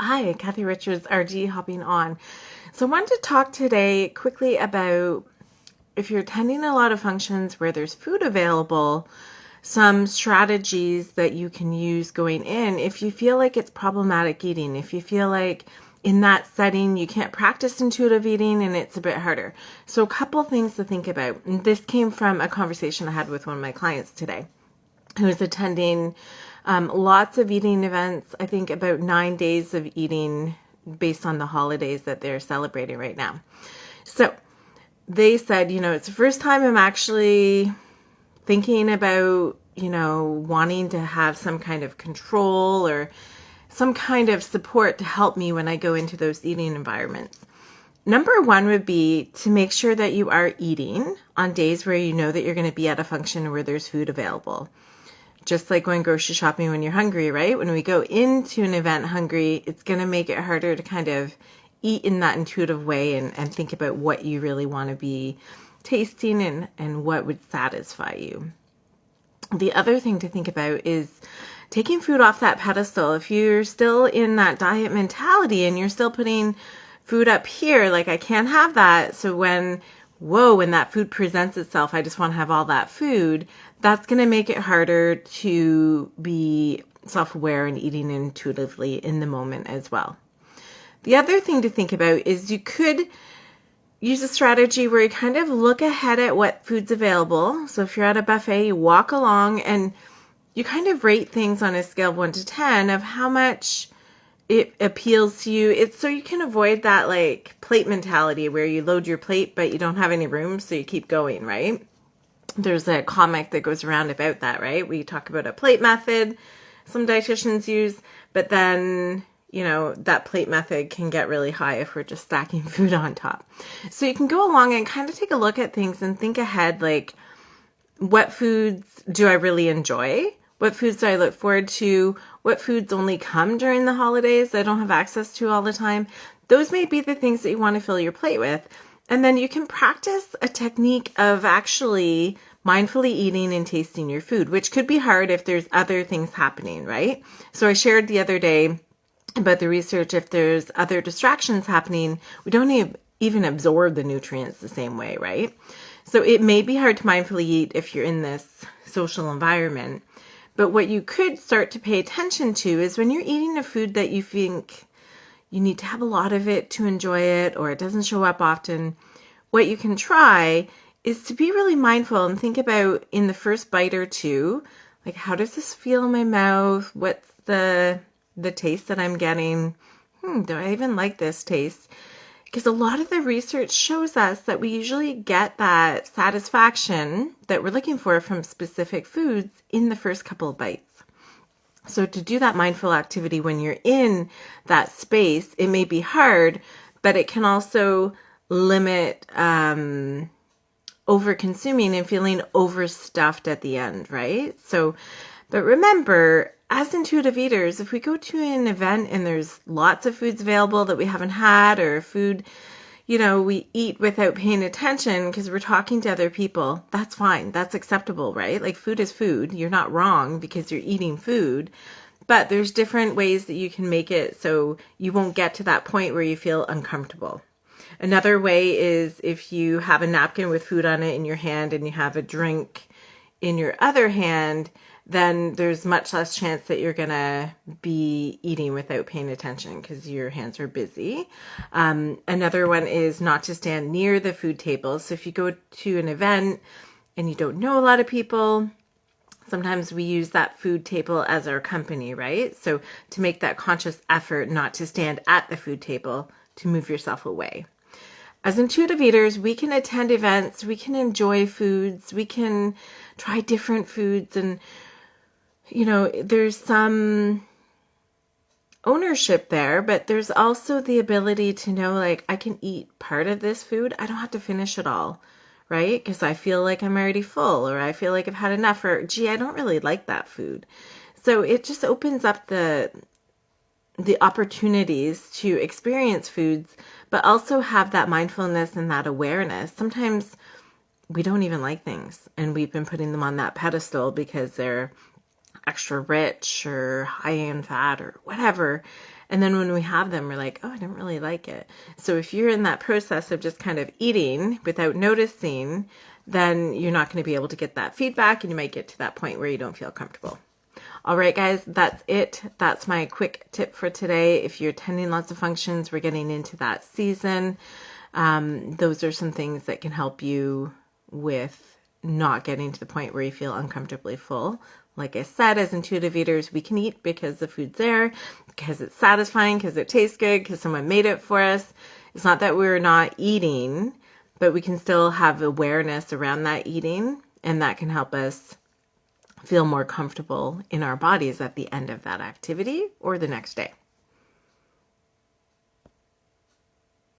Hi, Kathy Richards, RD, hopping on. So I wanted to talk today quickly about if you're attending a lot of functions where there's food available, some strategies that you can use going in if you feel like it's problematic eating, if you feel like in that setting you can't practice intuitive eating and it's a bit harder. So a couple things to think about. And this came from a conversation I had with one of my clients today who was attending lots of eating events, I think about 9 days of eating based on the holidays that they're celebrating right now. So they said, it's the first time I'm actually thinking about, wanting to have some kind of control or some kind of support to help me when I go into those eating environments. Number one would be to make sure that you are eating on days where you know that you're going to be at a function where there's food available. Just like going grocery shopping when you're hungry, right? When we go into an event hungry, it's going to make it harder to kind of eat in that intuitive way and think about what you really want to be tasting and what would satisfy you. The other thing to think about is taking food off that pedestal. If you're still in that diet mentality and you're still putting food up here, like I can't have that. So when that food presents itself, I just want to have all that food. That's going to make it harder to be self-aware and eating intuitively in the moment as well. The other thing to think about is you could use a strategy where you kind of look ahead at what food's available. So if you're at a buffet, you walk along and you kind of rate things on a scale of 1 to 10 of how much it appeals to you. It's so you can avoid that like plate mentality where you load your plate, but you don't have any room. So you keep going, right? There's a comic that goes around about that, right? We talk about a plate method some dietitians use, but then, that plate method can get really high if we're just stacking food on top. So you can go along and kind of take a look at things and think ahead, like what foods do I really enjoy? What foods do I look forward to? What foods only come during the holidays I don't have access to all the time? Those may be the things that you want to fill your plate with. And then you can practice a technique of actually mindfully eating and tasting your food, which could be hard if there's other things happening, right? So I shared the other day about the research. If there's other distractions happening, we don't even absorb the nutrients the same way, right? So it may be hard to mindfully eat if you're in this social environment. But what you could start to pay attention to is when you're eating a food that you think you need to have a lot of it to enjoy it, or it doesn't show up often, what you can try is to be really mindful and think about in the first bite or two, like, how does this feel in my mouth? What's the taste that I'm getting? Do I even like this taste? Because a lot of the research shows us that we usually get that satisfaction that we're looking for from specific foods in the first couple of bites. So to do that mindful activity when you're in that space, it may be hard, but it can also limit over-consuming and feeling overstuffed at the end, right? So, but remember, as intuitive eaters, if we go to an event and there's lots of foods available that we haven't had, or food, we eat without paying attention because we're talking to other people, that's fine. That's acceptable, right? Like, food is food. You're not wrong because you're eating food. But there's different ways that you can make it so you won't get to that point where you feel uncomfortable. Another way is if you have a napkin with food on it in your hand and you have a drink in your other hand, then there's much less chance that you're going to be eating without paying attention because your hands are busy. Another one is not to stand near the food table. So if you go to an event and you don't know a lot of people, sometimes we use that food table as our company, right? So to make that conscious effort not to stand at the food table, to move yourself away. As intuitive eaters, we can attend events, we can enjoy foods, we can try different foods, and there's some ownership there, but there's also the ability to know, like, I can eat part of this food. I don't have to finish it all, right? Because I feel like I'm already full, or I feel like I've had enough, or gee, I don't really like that food. So it just opens up the opportunities to experience foods, but also have that mindfulness and that awareness. Sometimes we don't even like things, and we've been putting them on that pedestal because they're extra rich or high in fat or whatever. And then when we have them, we're like, oh, I didn't really like it. So if you're in that process of just kind of eating without noticing, then you're not going to be able to get that feedback, and you might get to that point where you don't feel comfortable. All right, guys, that's it. That's my quick tip for today. If you're attending lots of functions, we're getting into that season. Those are some things that can help you with not getting to the point where you feel uncomfortably full. Like I said, as intuitive eaters, we can eat because the food's there, because it's satisfying, because it tastes good, because someone made it for us. It's not that we're not eating, but we can still have awareness around that eating, and that can help us feel more comfortable in our bodies at the end of that activity or the next day.